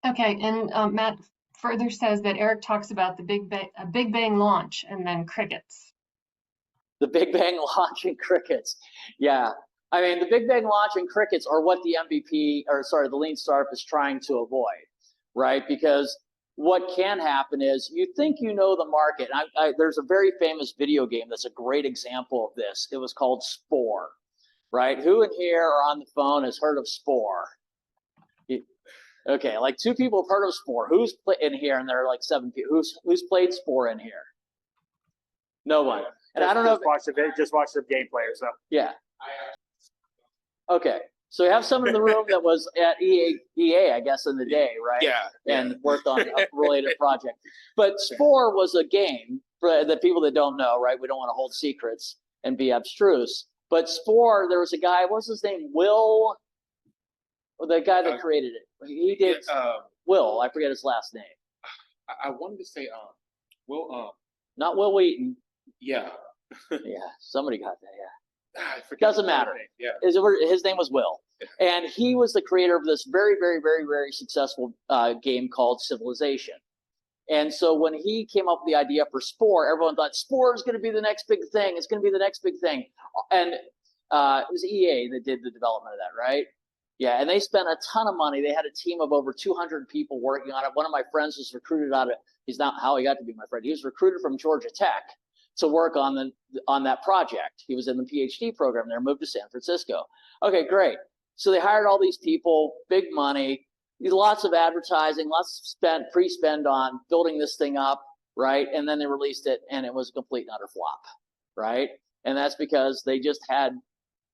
S4: Okay, and Matt further says that Eric talks about the Big Bang launch and then crickets.
S2: The Big Bang launch and crickets. Yeah. I mean, the Big Bang launch and crickets are what the the Lean Startup is trying to avoid, right? Because what can happen is you think you know the market. There's a very famous video game that's a great example of this. It was called Spore, right? Who in here or on the phone has heard of Spore? Okay, like 2 people have heard of Spore. Who's in here? And there are like 7 people. Who's played Spore in here? No one. And I don't know.
S1: Just watch the gameplay or so.
S2: Yeah. Okay. So we have someone in the room that was at EA, I guess, in the day, right?
S5: Yeah.
S2: And worked on a related project. But Spore was a game for the people that don't know, right? We don't want to hold secrets and be abstruse. But Spore, there was a guy, what was his name? Will, the guy that created it. He did, Will, I forget his last name.
S5: I wanted to say, Will,
S2: not Will Wheaton.
S5: yeah.
S2: Yeah, somebody got that, yeah.
S5: I forget
S2: Doesn't
S5: his
S2: matter.
S5: name. Yeah.
S2: His name was Will. And he was the creator of this very, very, very, very successful game called Civilization. And so when he came up with the idea for Spore, everyone thought Spore is going to be the next big thing. It's going to be the next big thing. And it was EA that did the development of that, right? Yeah, and they spent a ton of money. They had a team of over 200 people working on it. One of my friends was recruited out of, he's not how he got to be my friend. He was recruited from Georgia Tech to work on that project. He was in the PhD program there, moved to San Francisco. Okay, great. So they hired all these people, big money, lots of advertising, lots of pre-spend on building this thing up, right? And then they released it, and it was a complete and utter flop, right? And that's because they just had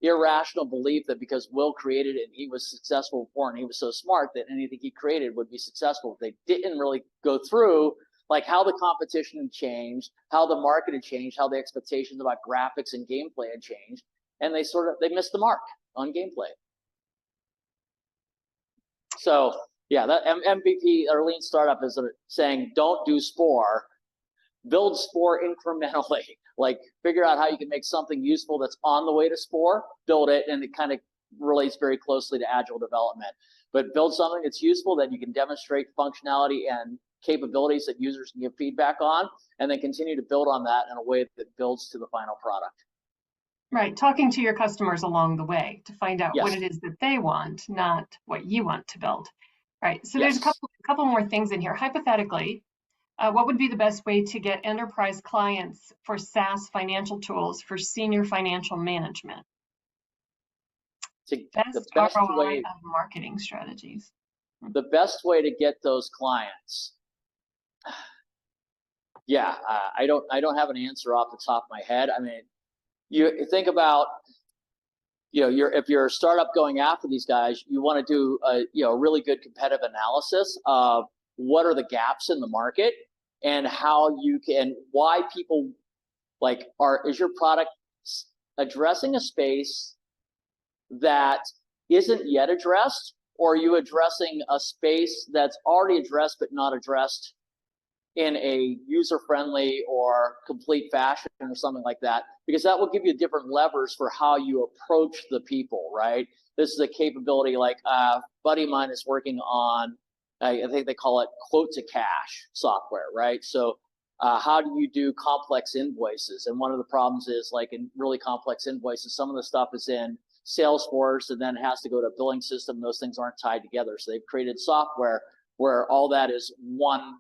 S2: irrational belief that because Will created it and he was successful before and he was so smart that anything he created would be successful. They didn't really go through like how the competition had changed, how the market had changed, how the expectations about graphics and gameplay had changed, and they missed the mark on gameplay. So yeah, that MVP or Lean Startup is saying don't do Spore, build Spore incrementally. Like figure out how you can make something useful that's on the way to Spore, build it, and it kind of relates very closely to agile development. But build something that's useful that you can demonstrate functionality and capabilities that users can give feedback on, and then continue to build on that in a way that builds to the final product.
S4: Right, talking to your customers along the way to find out
S2: Yes.
S4: what it is that they want, not what you want to build. Right, so
S2: Yes.
S4: there's a couple more things in here. Hypothetically, what would be the best way to get enterprise clients for SaaS financial tools for senior financial management?
S2: The
S4: Best
S2: best
S4: ROI
S2: way,
S4: of marketing strategies.
S2: the best way to get those clients. Yeah, I don't have an answer off the top of my head. I mean, you think about, if you're a startup going after these guys, you want to do a really good competitive analysis of what are the gaps in the market and how you can, why people like is your product addressing a space that isn't yet addressed, or are you addressing a space that's already addressed but not addressed in a user-friendly or complete fashion or something like that? Because that will give you different levers for how you approach the people, right? This is a capability, like a buddy of mine is working on, I think they call it quote to cash software, right? So how do you do complex invoices? And one of the problems is, like, in really complex invoices, some of the stuff is in Salesforce and then it has to go to a billing system. Those things aren't tied together. So they've created software where all that is one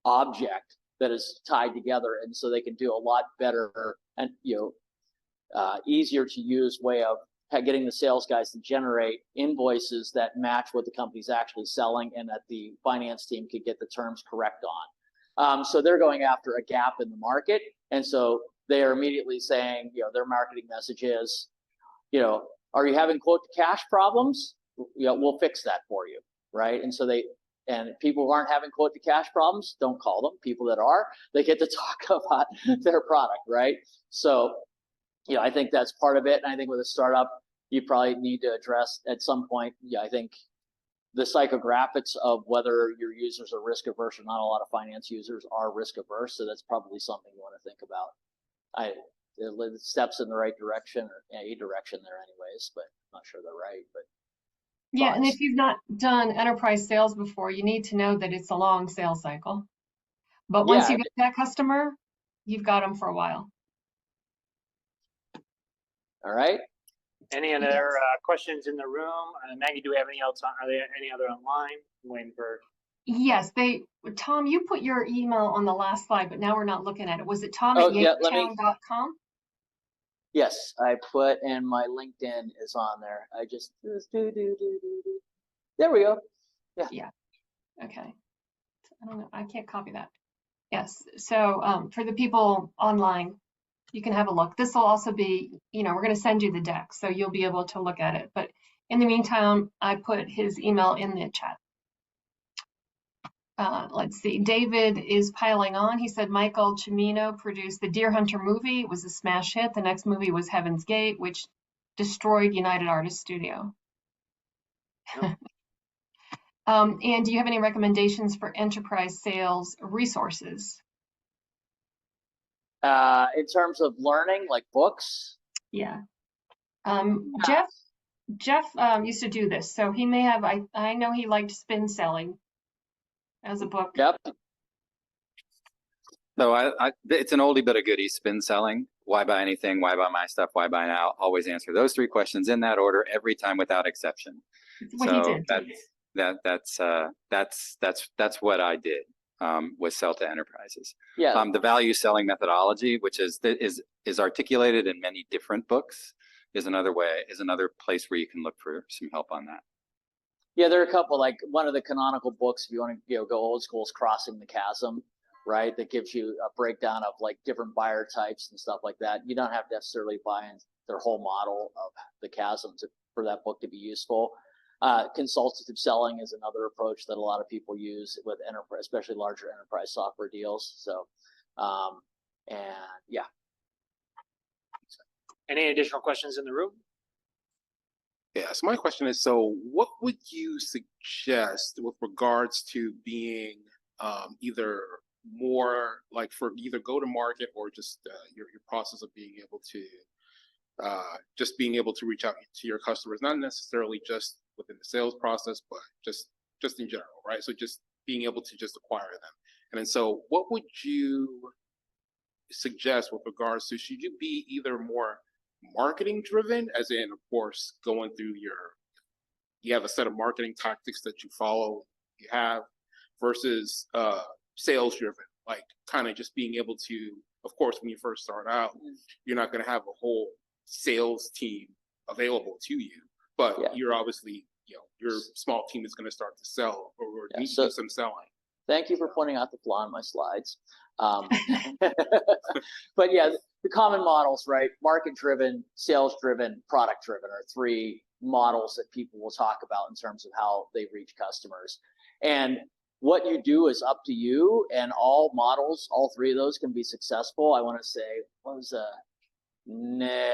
S2: object that is tied together, and so they can do a lot better and easier to use way of getting the sales guys to generate invoices that match what the company's actually selling, and that the finance team could get the terms correct on. So they're going after a gap in the market, and so they are immediately saying, their marketing message is, are you having quote to cash problems? We'll fix that for you, right? And so and people who aren't having quote to cash problems, don't call them. People that are, they get to talk about their product, right? So, I think that's part of it. And I think with a startup, you probably need to address at some point, I think the psychographics of whether your users are risk averse or not. A lot of finance users are risk averse, so that's probably something you want to think about. The steps in the right direction, or a direction there anyways, but I'm not sure they're right. But
S4: yeah, and
S2: thoughts?
S4: if you've not done enterprise sales before, you need to know that it's a long sales cycle. But once you get that customer, you've got them for a while.
S2: All right.
S1: Any other questions in the room? Maggie, do we have any else? Are there any other online? I'm waiting for.
S4: Yes, Tom, you put your email on the last slide, but now we're not looking at it. Was it tom@yatestown.com?
S2: Yes, I put, and my LinkedIn is on there. I just there we go. Yeah.
S4: Okay. I don't know. I can't copy that. Yes. So for the people online, you can have a look. This will also be, we're going to send you the deck, so you'll be able to look at it. But in the meantime, I put his email in the chat. Let's see. David is piling on. He said Michael Cimino produced the Deer Hunter movie. It was a smash hit. The next movie was Heaven's Gate, which destroyed United Artists Studio.
S1: Yep.
S4: And do you have any recommendations for enterprise sales resources?
S2: In terms of learning, like books?
S4: Yeah. Jeff used to do this, so he may have, I know he liked Spin Selling as a book.
S2: Yep.
S3: So it's an oldie but a goodie. Spin Selling. Why buy anything? Why buy my stuff? Why buy now? Always answer those 3 questions in that order every time without exception.
S4: What he did.
S3: That's what I did with sell to enterprises.
S2: Yeah.
S3: The value selling methodology, which is articulated in many different books, is another place where you can look for some help on that.
S2: Yeah, there are a couple, like one of the canonical books, if you want to go old school, is Crossing the Chasm, right? That gives you a breakdown of like different buyer types and stuff like that. You don't have to necessarily buy in their whole model of the chasm for that book to be useful. Consultative selling is another approach that a lot of people use with enterprise, especially larger enterprise software deals. So, and yeah.
S1: Any additional questions in the room?
S5: Yeah, so my question is, so what would you suggest with regards to being either more like for either go to market or just your process of being able to reach out to your customers, not necessarily just within the sales process, but just in general, right? So just being able to just acquire them. And then so what would you suggest with regards to, should you be either more marketing driven, as in, of course, going through you have a set of marketing tactics that you follow, you have, versus sales driven, like kind of just being able to, of course, when you first start out, you're not going to have a whole sales team available to you, but you're obviously, your small team is going to start to sell or need to do some selling.
S2: Thank you for pointing out the flaw in my slides. But yeah, the common models, right? Market-driven, sales-driven, product-driven are 3 models that people will talk about in terms of how they reach customers. And what you do is up to you, and all models, all three of those can be successful. I want to say, what was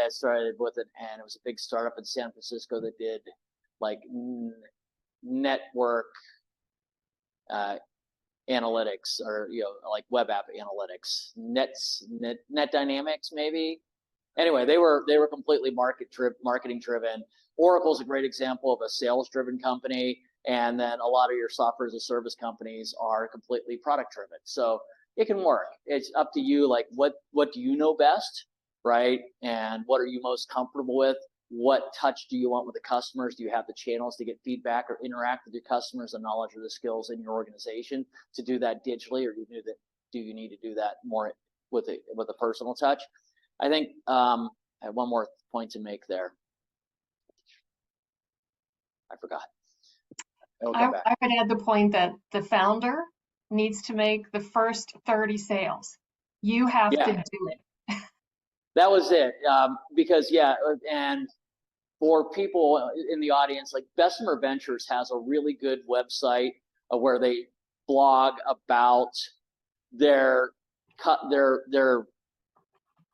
S2: started with an N. It was a big startup in San Francisco that did like network analytics, or like web app analytics, net dynamics maybe. Anyway, they were completely marketing driven. Oracle's a great example of a sales driven company, and then a lot of your software as a service companies are completely product driven. So it can work. It's up to you, like what do you know best, right? And what are you most comfortable with? What touch do you want with the customers? Do you have the channels to get feedback or interact with your customers, and knowledge or the skills in your organization to do that digitally, or do you need to do that more with a personal touch? I think I have one more point to make there. I forgot.
S4: I would add the point that the founder needs to make the first 30 sales. You have to do it.
S2: That was it. Because and for people in the audience, like Bessemer Ventures has a really good website where they blog about their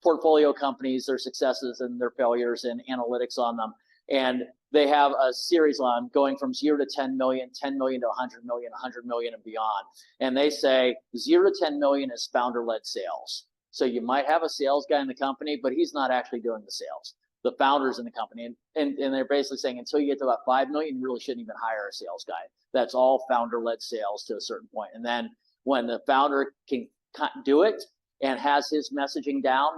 S2: portfolio companies, their successes and their failures, and analytics on them. And they have a series on going from 0 to 10 million, 10 million to 100 million, 100 million and beyond. And they say 0 to 10 million is founder-led sales. So you might have a sales guy in the company, but he's not actually doing the sales. The founders in the company. And they're basically saying until you get to about 5 million, you really shouldn't even hire a sales guy. That's all founder-led sales to a certain point. And then when the founder can do it and has his messaging down,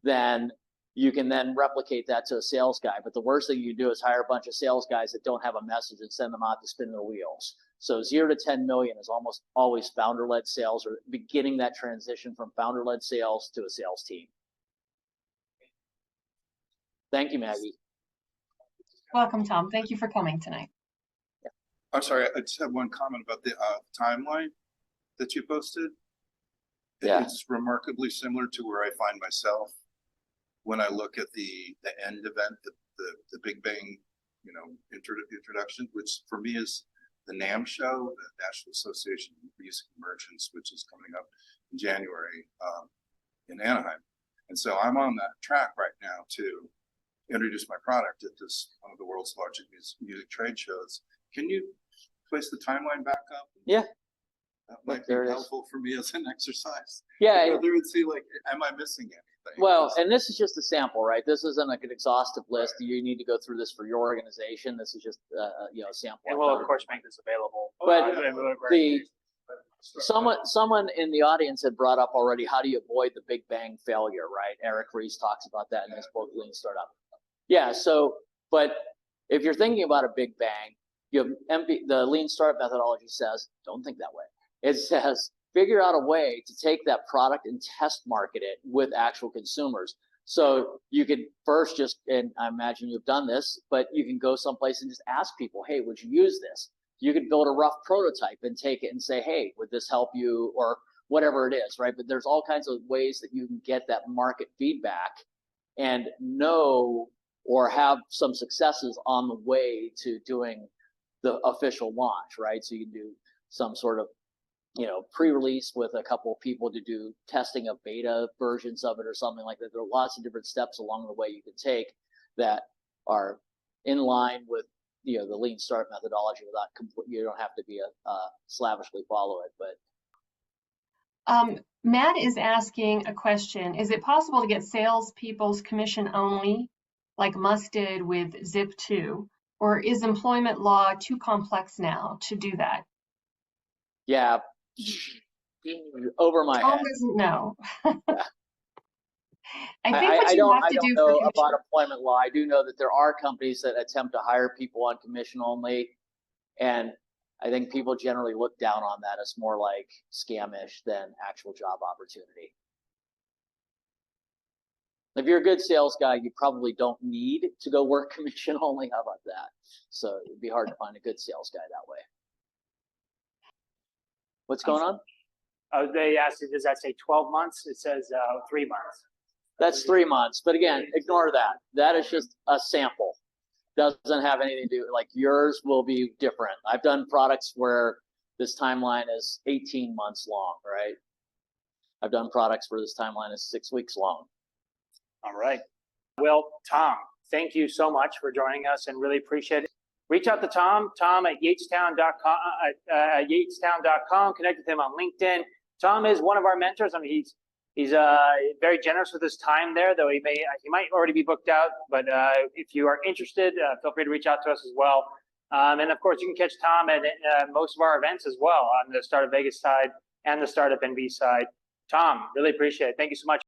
S2: then you can then replicate that to a sales guy. But the worst thing you do is hire a bunch of sales guys that don't have a message and send them out to spin their wheels. So 0 to 10 million is almost always founder-led sales, or beginning that transition from founder-led sales to a sales team. Thank you, Maggie.
S4: Welcome, Tom. Thank you for coming tonight.
S6: I'm sorry, I just have one comment about the timeline that you posted.
S2: Yeah.
S6: It's remarkably similar to where I find myself when I look at the end event, the Big Bang, introduction, which for me is the NAMM show, the National Association of Music Merchants, which is coming up in January in Anaheim. And so I'm on that track right now to introduce my product at this one of the world's largest music trade shows. Can you place the timeline back up?
S2: Yeah.
S6: That might be helpful for me as an exercise.
S2: Yeah.
S6: They would see, like, am I missing anything?
S2: Well, and this is just a sample, right? This isn't like an exhaustive list. Right. You need to go through this for your organization. This is just a sample.
S1: And we'll of course make this available.
S2: But someone in the audience had brought up already, how do you avoid the Big Bang failure, right? Eric Ries talks about that in his book, Lean Startup. Yeah, so, but if you're thinking about a Big Bang, you have the Lean Startup methodology says, don't think that way. It says, figure out a way to take that product and test market it with actual consumers. So you could first just, and I imagine you've done this, but you can go someplace and just ask people, hey, would you use this? You could build a rough prototype and take it and say, hey, would this help you, or whatever it is, right? But there's all kinds of ways that you can get that market feedback and know or have some successes on the way to doing the official launch, right? So you can do some sort of pre-release with a couple of people to do testing of beta versions of it or something like that. There are lots of different steps along the way you can take that are in line with the Lean Startup methodology without you don't have to be slavishly follow it. But
S4: Matt is asking a question. Is it possible to get salespeople's commission only, like Musk did with Zip2, or is employment law too complex now to do that?
S2: Yeah. Over my
S4: Tom
S2: head.
S4: doesn't know. I think
S2: I
S4: what you
S2: don't
S4: have to do
S2: know
S4: for
S2: about employment law. I do know that there are companies that attempt to hire people on commission only, and I think people generally look down on that as more like scamish than actual job opportunity. If you're a good sales guy, you probably don't need to go work commission only. How about that? So it'd be hard to find a good sales guy that way. What's going on?
S1: They asked, does that say 12 months? It says 3 months.
S2: That's 3 months. But again, ignore that. That is just a sample. Doesn't have anything to do, like yours will be different. I've done products where this timeline is 18 months long, right? I've done products where this timeline is 6 weeks long.
S1: All right. Well, Tom, thank you so much for joining us and really appreciate it. Reach out to Tom at yatestown.com, connect with him on LinkedIn. Tom is one of our mentors. I mean, he's very generous with his time there, though he might already be booked out. But if you are interested, feel free to reach out to us as well. And of course, you can catch Tom at most of our events as well on the Startup Vegas side and the Startup NV side. Tom, really appreciate it. Thank you so much.